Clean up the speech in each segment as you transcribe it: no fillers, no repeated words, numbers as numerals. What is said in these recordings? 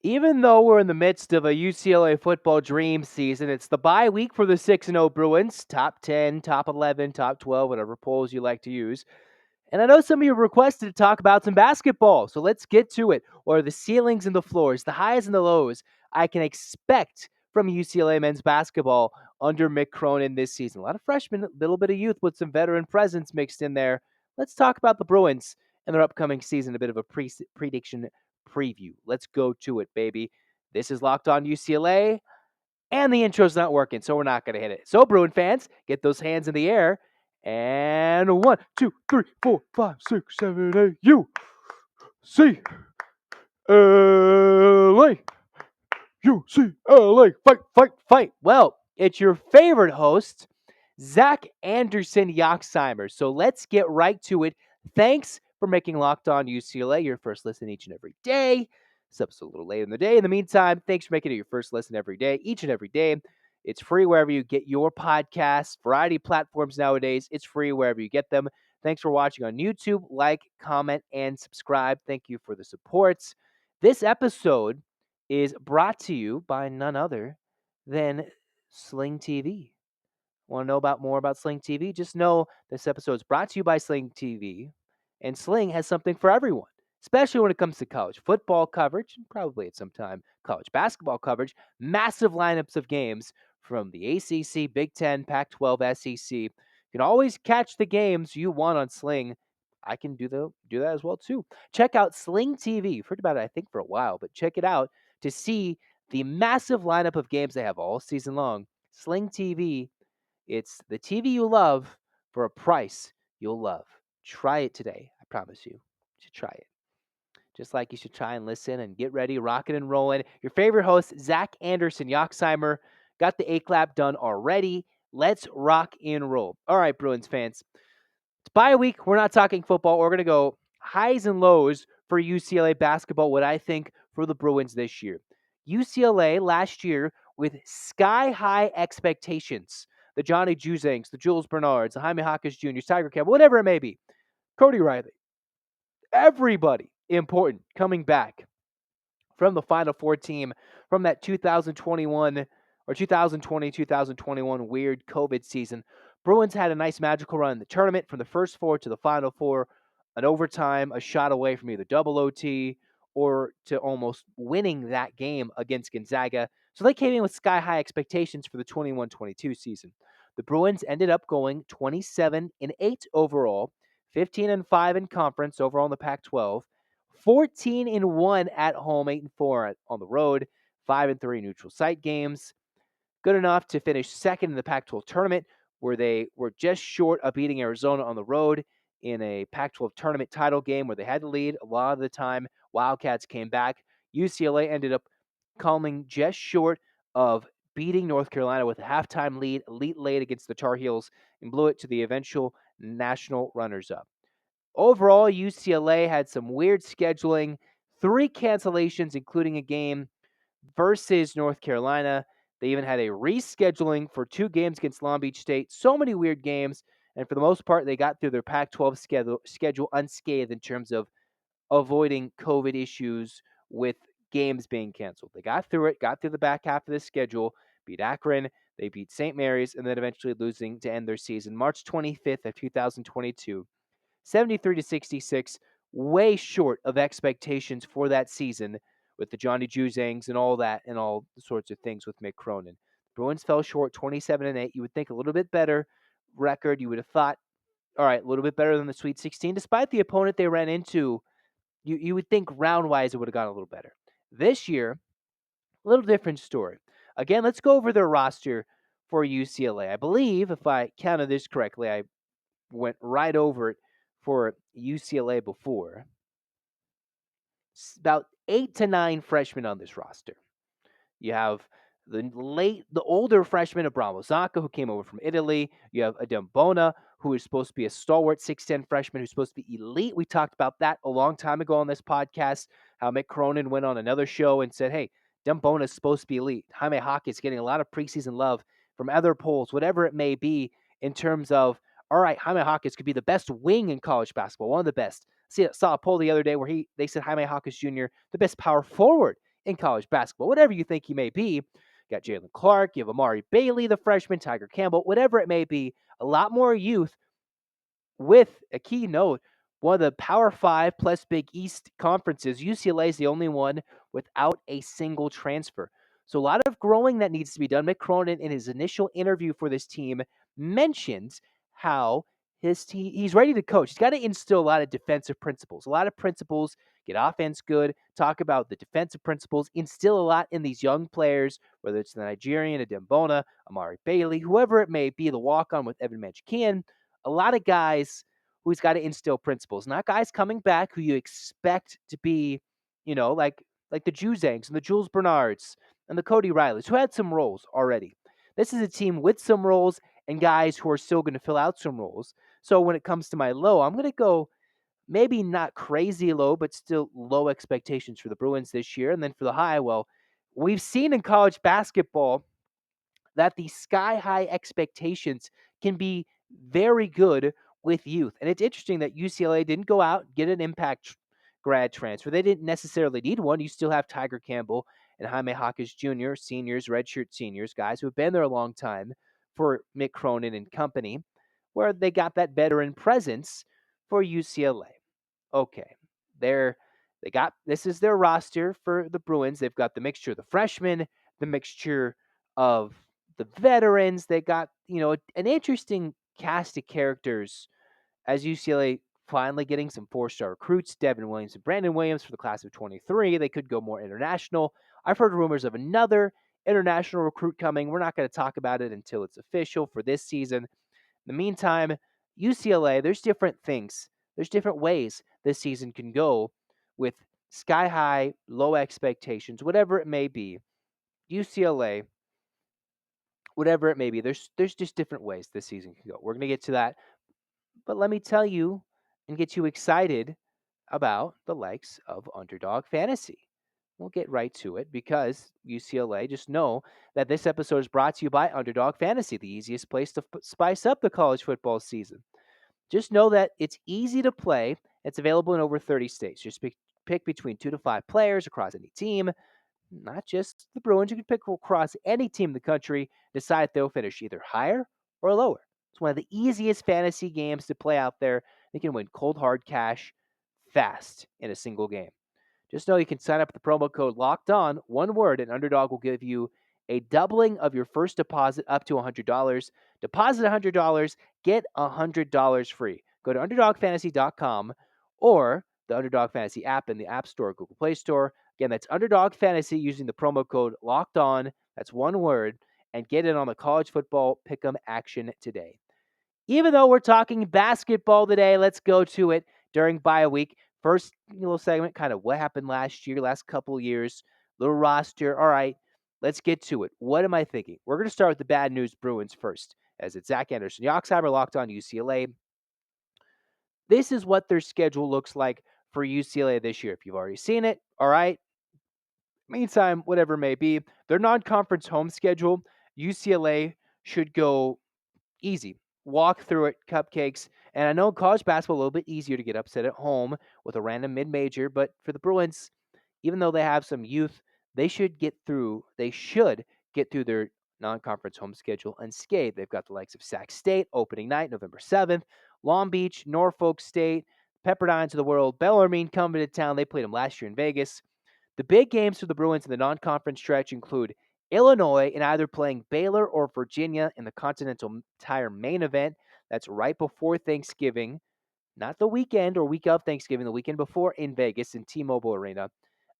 Even though we're in the midst of a UCLA football dream season, it's the bye week for the 6-0 Bruins, top 10, top 11, top 12, whatever polls you like to use. And I know some of you requested to talk about some basketball, so let's get to it. What are the ceilings and the floors, the highs and the lows I can expect from UCLA men's basketball under Mick Cronin this season? A lot of freshmen, a little bit of youth with some veteran presence mixed in there. Let's talk about the Bruins and their upcoming season, a bit of a prediction preview. Let's go to it, baby. This is Locked On UCLA, and the intro's not working, so we're not going to hit it. So, Bruin fans, get those hands in the air. And 1, 2, 3, 4, 5, 6, 7, 8, UCLA. UCLA. Fight, fight, fight. Well, it's your favorite host, Zach Anderson Yoxheimer. So let's get right to it. Thanks for making Locked On UCLA your first listen each and every day. This episode's a little late in the day. In the meantime, thanks for making it your first listen every day, each and every day. It's free wherever you get your podcasts, variety of platforms nowadays. It's free wherever you get them. Thanks for watching on YouTube. Like, comment, and subscribe. Thank you for the supports. This episode is brought to you by none other than Sling TV. Want to know more about Sling TV? Just know this episode is brought to you by Sling TV, and Sling has something for everyone, especially when it comes to college football coverage, and probably at some time college basketball coverage, massive lineups of games from the ACC, Big Ten, Pac-12, SEC. You can always catch the games you want on Sling. I can do that as well too. Check out Sling TV. You've heard about it, I think, for a while, but check it out to see the massive lineup of games they have all season long. Sling TV, it's the TV you love for a price you'll love. Try it today. I promise you. You should try it. Just like you should try and listen and get ready, rocking and rolling. Your favorite host, Zach Anderson Yoxheimer, got the A-clap done already. Let's rock and roll. All right, Bruins fans. It's bye week. We're not talking football. We're going to go highs and lows for UCLA basketball, what I think for the Bruins this year. UCLA last year with sky-high expectations. The Johnny Juzangs, the Jules Bernards, the Jaime Hawkins Jr., Tiger Campbell, whatever it may be. Cody Riley. Everybody important coming back from the Final Four team from that 2021 or 2020-2021 weird COVID season. Bruins had a nice magical run in the tournament from the first four to the Final Four, an overtime, a shot away from either double OT or to almost winning that game against Gonzaga. So they came in with sky-high expectations for the 21-22 season. The Bruins ended up going 27-8 overall, 15-5 in conference overall in the Pac-12, 14-1 at home, 8-4 on the road, 5-3 neutral site games. Good enough to finish second in the Pac-12 tournament, where they were just short of beating Arizona on the road in a Pac-12 tournament title game where they had to lead a lot of the time. Wildcats came back. UCLA ended up coming just short of beating North Carolina with a halftime lead, elite late against the Tar Heels, and blew it to the eventual national runners-up. Overall, UCLA had some weird scheduling, 3 cancellations, including a game versus North Carolina. They even had a rescheduling for 2 games against Long Beach State. So many weird games. And for the most part, they got through their Pac-12 schedule unscathed in terms of avoiding COVID issues with games being canceled. They got through it, got through the back half of the schedule, beat Akron, they beat St. Mary's, and then eventually losing to end their season March 25th of 2022. 73-66, way short of expectations for that season with the Johnny Juzangs and all that and all sorts of things with Mick Cronin. Bruins fell short 27-8. You would think a little bit better record. You would have thought, all right, a little bit better than the Sweet 16. Despite the opponent they ran into, you would think round-wise it would have gone a little better. This year, a little different story. Again, let's go over their roster for UCLA. I believe, if I counted this correctly, I went right over it for UCLA before. About 8 to 9 freshmen on this roster. You have the older freshman Abramo Zaka, who came over from Italy. You have Adembona, who is supposed to be a stalwart 6'10 freshman who's supposed to be elite. We talked about that a long time ago on this podcast, how Mick Cronin went on another show and said, hey, Dembona is supposed to be elite. Jaime Hawkins getting a lot of preseason love from other polls, whatever it may be, in terms of, all right, Jaime Hawkins could be the best wing in college basketball, one of the best. Saw a poll the other day where they said Jaime Hawkins Jr., the best power forward in college basketball. Whatever you think he may be, you got Jalen Clark, you have Amari Bailey, the freshman, Tiger Campbell, whatever it may be, a lot more youth with a key note, one of the Power 5 plus Big East conferences, UCLA is the only one without a single transfer. So a lot of growing that needs to be done. Mick Cronin, in his initial interview for this team, mentions how his team, he's ready to coach. He's got to instill a lot of defensive principles, get offense good, talk about the defensive principles, instill a lot in these young players, whether it's the Nigerian, Adembona, Amari Bailey, whoever it may be, the walk-on with Evan Manchikian, a lot of guys who he's got to instill principles, not guys coming back who you expect to be, like the Juzangs and the Jules Bernards and the Cody Rileys, who had some roles already. This is a team with some roles and guys who are still going to fill out some roles. So when it comes to my low, I'm going to go maybe not crazy low, but still low expectations for the Bruins this year. And then for the high, well, we've seen in college basketball that the sky high expectations can be very good with youth. And it's interesting that UCLA didn't go out and get an impact grad transfer. They didn't necessarily need one. You still have Tiger Campbell and Jaime Hawkins Jr., seniors, redshirt seniors, guys who have been there a long time for Mick Cronin and company, where they got that veteran presence for UCLA. Okay, they got this is their roster for the Bruins. They've got the mixture of the freshmen, the mixture of the veterans. They got, an interesting cast of characters as UCLA finally getting some four-star recruits, Devin Williams and Brandon Williams for the class of 23. They could go more international. I've heard rumors of another international recruit coming. We're not going to talk about it until it's official for this season. In the meantime, UCLA, there's different things. There's different ways this season can go with sky high, low expectations, whatever it may be. UCLA, whatever it may be, there's just different ways this season can go. We're going to get to that. But let me tell you and get you excited about the likes of Underdog Fantasy. We'll get right to it because UCLA, just know that this episode is brought to you by Underdog Fantasy, the easiest place to spice up the college football season. Just know that it's easy to play. It's available in over 30 states. Just pick between 2 to 5 players across any team, not just the Bruins. You can pick across any team in the country, decide if they'll finish either higher or lower. It's one of the easiest fantasy games to play out there. You can win cold hard cash fast in a single game. Just know you can sign up with the promo code Locked On, one word, and Underdog will give you a doubling of your first deposit up to $100. Deposit $100, get $100 free. Go to UnderdogFantasy.com or the Underdog Fantasy app in the App Store or Google Play Store. Again, that's Underdog Fantasy using the promo code Locked On. That's one word, and get in on the college football pick'em action today. Even though we're talking basketball today, let's go to it during bye week. First little segment, kind of what happened last year, last couple of years, little roster. All right, let's get to it. What am I thinking? We're going to start with the bad news Bruins first, as it's Zach Anderson, Yoxheimer, Locked On UCLA. This is what their schedule looks like for UCLA this year. If you've already seen it, all right. Meantime, whatever it may be, their non-conference home schedule, UCLA should go easy. Walk through it, cupcakes. And I know college basketball a little bit easier to get upset at home with a random mid-major, but for the Bruins, even though they have some youth, they should get through their non-conference home schedule unscathed. They've got the likes of Sac State opening night, November 7th, Long Beach, Norfolk State, Pepperdines of the world, Bellarmine coming to town. They played them last year in Vegas. The big games for the Bruins in the non-conference stretch include Illinois in either playing Baylor or Virginia in the Continental Tire main event. That's right before Thanksgiving, not the weekend or week of Thanksgiving, the weekend before in Vegas in T-Mobile Arena.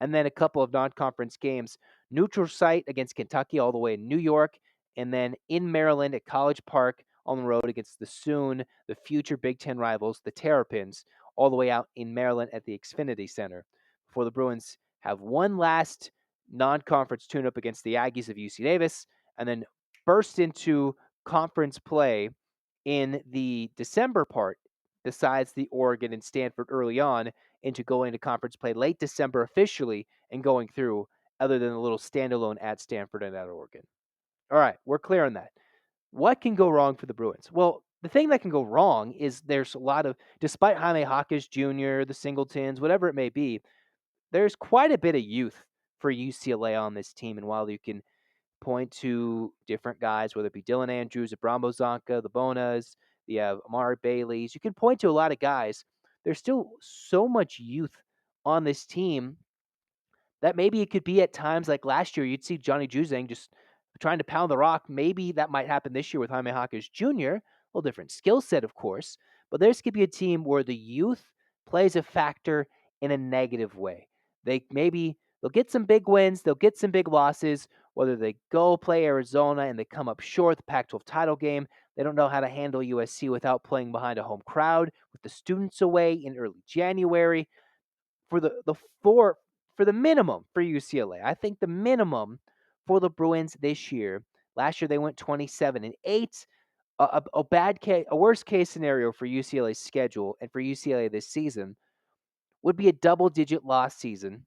And then a couple of non-conference games, neutral site against Kentucky all the way in New York, and then in Maryland at College Park on the road against the future Big Ten rivals, the Terrapins, all the way out in Maryland at the Xfinity Center. Before the Bruins have one last non-conference tune-up against the Aggies of UC Davis, and then burst into conference play in the December part, besides the Oregon and Stanford early on, into going to conference play late December officially and going through, other than a little standalone at Stanford and at Oregon. All right, we're clear on that. What can go wrong for the Bruins? Well, the thing that can go wrong is there's a lot of, despite Jaime Hawkins Jr., the Singletons, whatever it may be, there's quite a bit of youth for UCLA on this team. And while you can point to different guys, whether it be Dylan Andrews, Abramo Zonka, the Bonas, you have Amari Bailey's, you can point to a lot of guys. There's still so much youth on this team that maybe it could be at times like last year, you'd see Johnny Juzang just trying to pound the rock. Maybe that might happen this year with Jaime Hawkins Jr., a little different skill set, of course, but there's could be a team where the youth plays a factor in a negative way. They'll get some big wins, they'll get some big losses, whether they go play Arizona and they come up short the Pac-12 title game. They don't know how to handle USC without playing behind a home crowd with the students away in early January for the minimum for UCLA. I think the minimum for the Bruins this year. Last year they went 27-8. A worst case scenario for UCLA's schedule and for UCLA this season would be a double-digit loss season,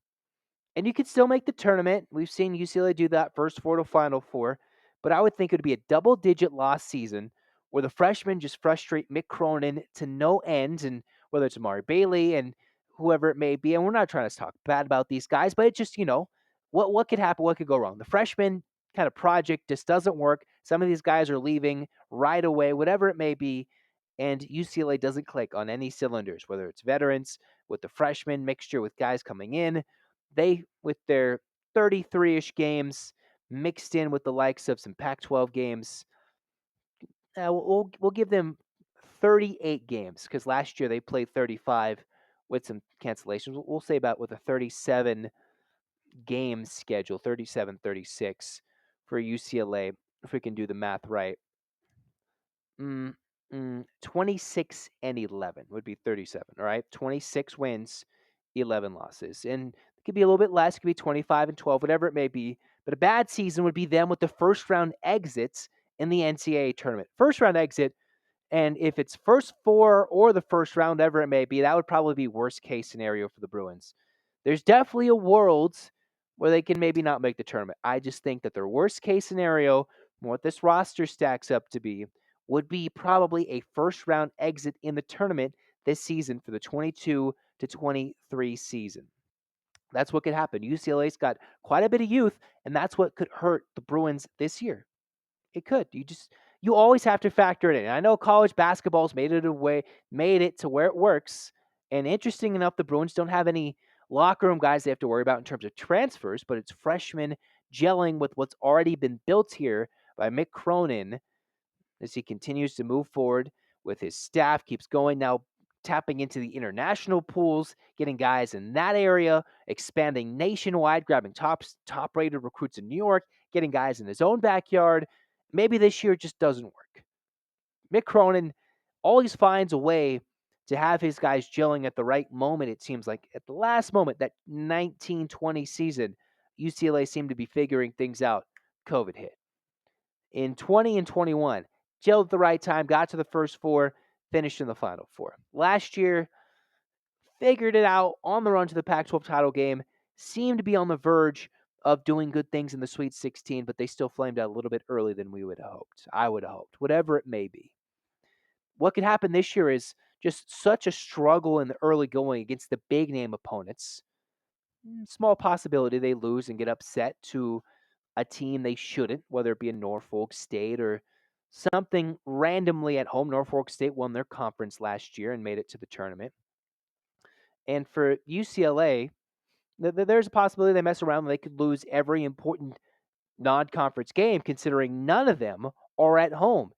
and you could still make the tournament. We've seen UCLA do that first four to Final Four, but I would think it would be a double-digit loss season where the freshmen just frustrate Mick Cronin to no end, and whether it's Amari Bailey and whoever it may be. And we're not trying to talk bad about these guys, but it just, what could happen? What could go wrong? The freshman kind of project just doesn't work. Some of these guys are leaving right away, whatever it may be, and UCLA doesn't click on any cylinders, whether it's veterans with the freshman mixture with guys coming in. They, with their 33-ish games mixed in with the likes of some Pac-12 games, we'll give them 38 games because last year they played 35 with some cancellations. We'll say about with a 37 game schedule, 37, 36 for UCLA, if we can do the math right. 26 and 11 would be 37, all right? 26 wins, 11 losses. And it could be a little bit less, it could be 25 and 12, whatever it may be. But a bad season would be them with the first round exits in the NCAA tournament. First round exit, and if it's first four or the first round, whatever it may be, that would probably be worst case scenario for the Bruins. There's definitely a world where they can maybe not make the tournament. I just think that their worst case scenario, what this roster stacks up to be, would be probably a first round exit in the tournament this season for the 22 to 23 season. That's what could happen. UCLA's got quite a bit of youth, and that's what could hurt the Bruins this year. It could. You always have to factor it in. I know college basketball's made it to where it works. And interesting enough, the Bruins don't have any locker room guys they have to worry about in terms of transfers, but it's freshmen gelling with what's already been built here by Mick Cronin as he continues to move forward with his staff, keeps going now, tapping into the international pools, getting guys in that area, expanding nationwide, grabbing top-rated recruits in New York, getting guys in his own backyard. Maybe this year just doesn't work. Mick Cronin always finds a way to have his guys gelling at the right moment, it seems like. At the last moment, that 1920 season, UCLA seemed to be figuring things out. COVID hit. In 20 and 21, gelled at the right time, got to the first four, finished in the Final Four. Last year, figured it out on the run to the Pac-12 title game, seemed to be on the verge of doing good things in the Sweet 16, but they still flamed out a little bit early than we would have hoped. I would have hoped, whatever it may be. What could happen this year is just such a struggle in the early going against the big name opponents. Small possibility they lose and get upset to a team they shouldn't, whether it be a Norfolk State or something randomly at home. Norfolk State won their conference last year and made it to the tournament. And for UCLA, there's a possibility they mess around and they could lose every important non-conference game, considering none of them are at home.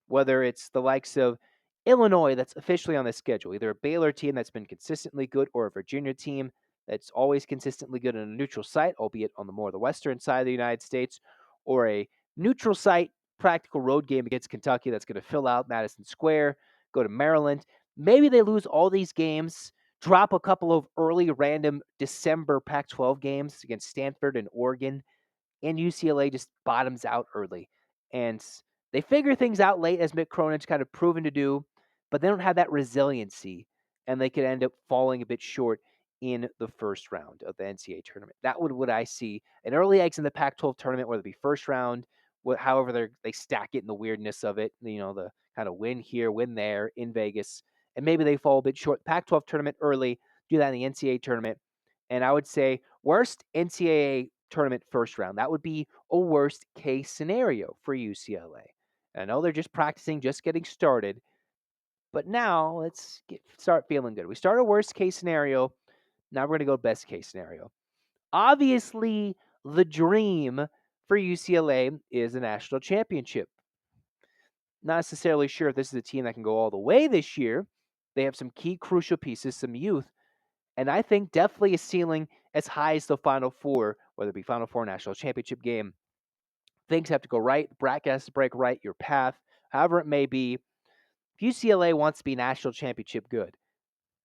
Whether it's the likes of Illinois that's officially on the schedule, either a Baylor team that's been consistently good or a Virginia team that's always consistently good in a neutral site, albeit on the more the western side of the United States, or a neutral site practical road game against Kentucky that's going to fill out Madison Square, go to Maryland. Maybe they lose all these games, drop a couple of early random December Pac-12 games against Stanford and Oregon, and UCLA just bottoms out early. And they figure things out late, as Mick Cronin's kind of proven to do, but they don't have that resiliency, and they could end up falling a bit short in the first round of the NCAA tournament. That would what I see. An early eggs in the Pac-12 tournament, whether it be first round, however they stack it in the weirdness of it, the kind of win here, win there in Vegas, and maybe they fall a bit short. Pac-12 tournament early, do that in the NCAA tournament, And I would say worst NCAA tournament first round. That would be a worst case scenario for UCLA. I know they're just practicing, just getting started, but now let's start feeling good. We start a worst case scenario. Now we're going to go best case scenario. Obviously, the dream for UCLA is a national championship. Not necessarily sure if this is a team that can go all the way this year. They have some key crucial pieces, some youth, and I think definitely a ceiling as high as the Final Four, whether it be Final Four national championship game. Things have to go right. The bracket has to break right, your path, however it may be. If UCLA wants to be national championship good,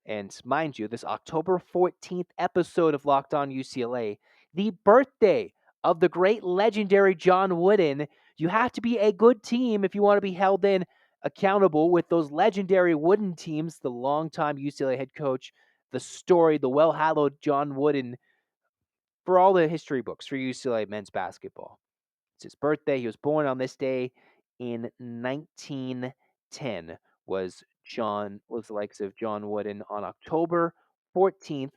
and mind you, this October 14th episode of Locked On UCLA, the birthday of the great legendary John Wooden, you have to be a good team if you want to be held in accountable with those legendary Wooden teams, the longtime UCLA head coach, the story, the well-hallowed John Wooden, for all the history books for UCLA men's basketball. It's his birthday. He was born on this day in 1910. Was the likes of John Wooden on October 14th,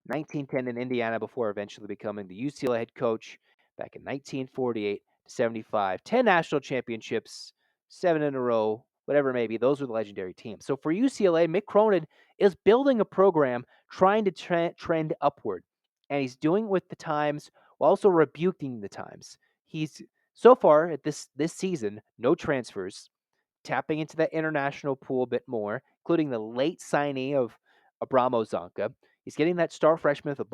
1910 in Indiana before eventually becoming the UCLA head coach back in 1948 to 75. 10 national championships, 7 in a row, whatever it may be. Those were the legendary teams. So for UCLA, Mick Cronin is building a program trying to trend upward. And he's doing it with the times while also rebuking the times. He's so far at this season, no transfers, tapping into that international pool a bit more, including the late signing of Abramo Zonka. He's getting that star freshman with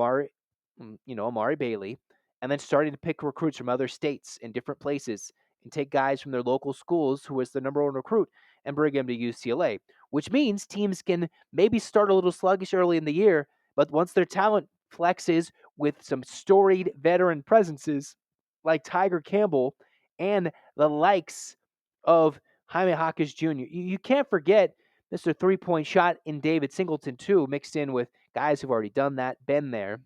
Amari Bailey, and then starting to pick recruits from other states in different places and take guys from their local schools who was the number one recruit and bring them to UCLA, which means teams can maybe start a little sluggish early in the year, but once their talent flexes with some storied veteran presences like Tiger Campbell and the likes of Jaime Hawkins Jr., you can't forget Mr. Three-point shot in David Singleton, too, mixed in with guys who've already done that, been there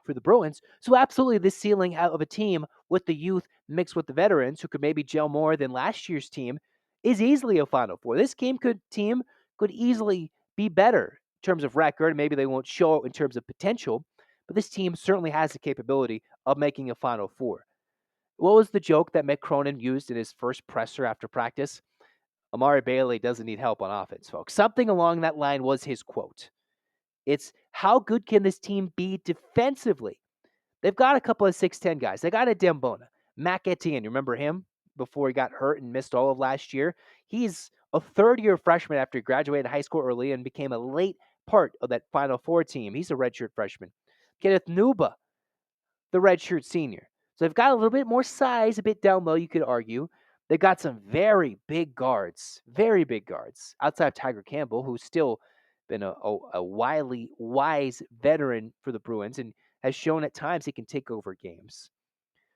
for the Bruins. So absolutely this ceiling of a team with the youth mixed with the veterans who could maybe gel more than last year's team is easily a Final Four. This team could easily be better in terms of record. Maybe they won't show it in terms of potential, but this team certainly has the capability of making a Final Four. What was the joke that Mick Cronin used in his first presser after practice? Amari Bailey doesn't need help on offense, folks. Something along that line was his quote. It's how good can this team be defensively? They've got a couple of 6'10 guys. They got a Dembona. Mac Etienne, you remember him before he got hurt and missed all of last year? He's a third-year freshman after he graduated high school early and became a late part of that Final Four team. He's a redshirt freshman. Kenneth Nuba, the redshirt senior. So they've got a little bit more size, a bit down low, you could argue. They've got some very big guards, outside of Tiger Campbell, who's still been a wily, wise veteran for the Bruins and has shown at times he can take over games.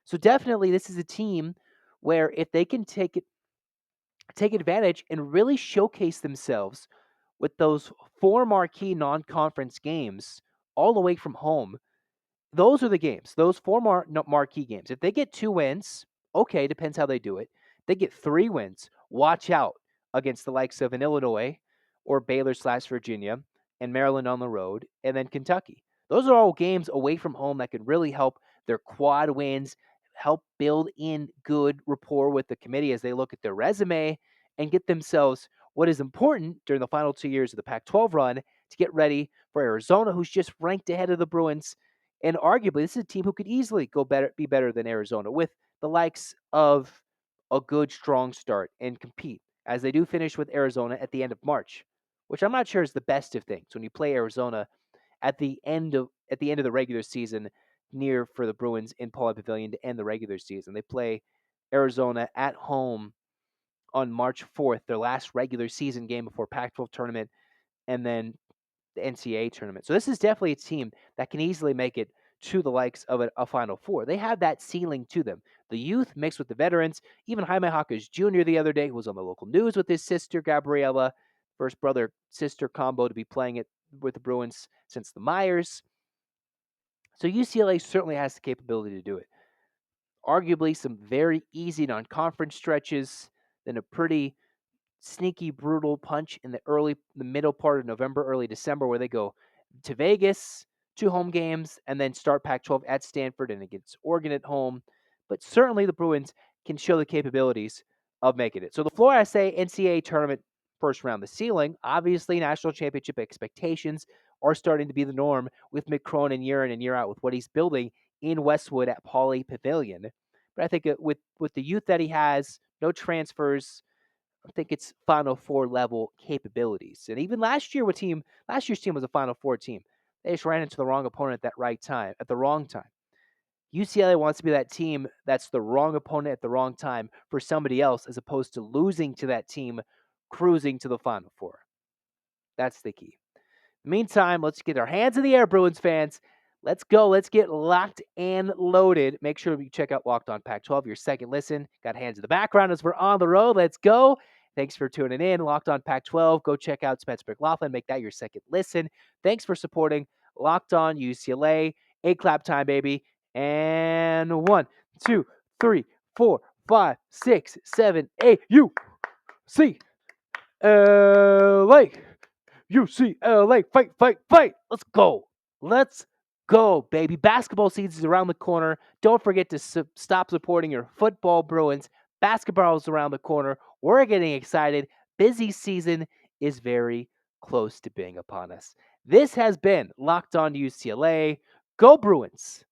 So definitely this is a team where if they can take advantage and really showcase themselves with those 4 marquee non-conference games all away from home, those are the games. Those 4 marquee games. If they get 2 wins, okay, depends how they do it. They get 3 wins. Watch out against the likes of an Illinois or Baylor/Virginia and Maryland on the road, and then Kentucky. Those are all games away from home that could really help their quad wins, help build in good rapport with the committee as they look at their resume and get themselves what is important during the final 2 years of the Pac-12 run to get ready for Arizona, who's just ranked ahead of the Bruins. And arguably, this is a team who could easily be better than Arizona with the likes of a good, strong start and compete, as they do finish with Arizona at the end of March, which I'm not sure is the best of things when you play Arizona at the end of the regular season near for the Bruins in Pauley Pavilion to end the regular season. They play Arizona at home on March 4th, their last regular season game before Pac-12 tournament, and then the NCAA tournament. So this is definitely a team that can easily make it to the likes of a Final Four. They have that ceiling to them. The youth mixed with the veterans. Even Jaime Hawkins Jr. the other day, who was on the local news with his sister, Gabriella, first brother-sister combo to be playing it with the Bruins since the Myers. So UCLA certainly has the capability to do it. Arguably some very easy non-conference stretches, then a pretty sneaky, brutal punch in the middle part of November, early December, where they go to Vegas, 2 home games and then start Pac-12 at Stanford and against Oregon at home. But certainly the Bruins can show the capabilities of making it. So the floor, I say NCAA tournament first round. The ceiling, obviously national championship expectations are starting to be the norm with Mick Cronin year in and year out with what he's building in Westwood at Pauley Pavilion. But I think with the youth that he has, no transfers, I think it's Final Four level capabilities. And even last year's team was a Final Four team. They just ran into the wrong opponent at the wrong time. UCLA wants to be that team that's the wrong opponent at the wrong time for somebody else, as opposed to losing to that team, cruising to the Final Four. That's the key. Meantime, let's get our hands in the air, Bruins fans. Let's go. Let's get locked and loaded. Make sure you check out Locked On Pac-12, your second listen. Got hands in the background as we're on the road. Let's go. Thanks for tuning in. Locked On Pac-12. Go check out Spencer McLaughlin. Make that your second listen. Thanks for supporting Locked On UCLA. 8 clap time, baby. And 1, 2, 3, 4, 5, 6, 7, 8. UCLA. UCLA, fight, fight, fight. Let's go. Let's go, baby. Basketball season is around the corner. Don't forget to stop supporting your football Bruins. Basketball is around the corner. We're getting excited. Busy season is very close to being upon us. This has been Locked On UCLA. Go Bruins.